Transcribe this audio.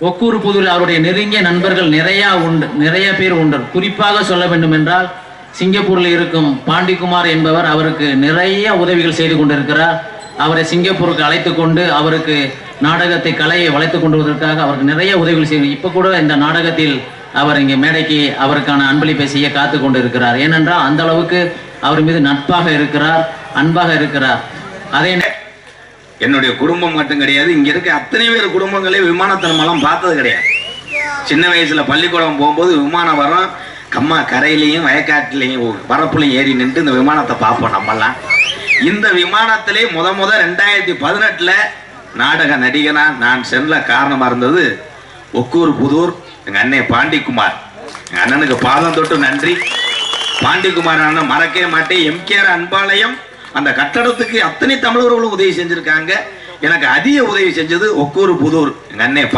ஒக்கூர் புதூரில் அவருடைய நெருங்கிய நண்பர்கள் நிறைய பேர் உண்டு. குறிப்பாக சொல்ல வேண்டும் என்றால் சிங்கப்பூரில் இருக்கும் பாண்டிக்குமார் என்பவர் அவருக்கு நிறைய உதவிகள் செய்து கொண்டிருக்கிறார். அவரை சிங்கப்பூருக்கு அழைத்து கொண்டு அவருக்கு நாடகத்தை கலையை வளைத்துக் கொண்டுவதற்காக அவருக்கு நிறைய உதவிகள் செய்யும். இப்போ கூட இந்த நாடகத்தில் அவர் இங்கே மேடைக்கு அவருக்கான அன்பளிப்பை செய்ய காத்து கொண்டு இருக்கிறார். ஏனென்றால் அந்த அளவுக்கு அவர் மீது நட்பாக இருக்கிறார், அன்பாக இருக்கிறார். அதே என்னுடைய குடும்பம் மட்டும் கிடையாது, இங்க இருக்க அத்தனை பேர் குடும்பங்களே விமானத்தின் மூலம் பார்த்தது கிடையாது. சின்ன வயசுல பள்ளிக்கூடம் போகும்போது விமானம் வரும், கம்மா கரையிலையும் வயக்காட்டிலையும் பரப்புலையும் ஏறி நின்று இந்த விமானத்தை பார்ப்போம். நம்மெல்லாம் இந்த விமானத்திலே முத 2018 நாடக நடிகனா நான் செல்ல காரணமா இருந்தது ஒக்கூர் புதூர் எங்க அண்ணன் பாண்டிக்குமார். எங்க அண்ணனுக்கு பாதம் தொட்டு நன்றி. பாண்டிக்குமார் அண்ணன் மறக்கவே மாட்டேன். எம்கேஆர் அன்பாலயம் அந்த கட்டடத்துக்கு அத்தனை தமிழர்களும் உதவி செஞ்சிருக்காங்க. எனக்கு அதிக உதவி செஞ்சது ஒக்கூர் புதூர் எங்க அண்ணன்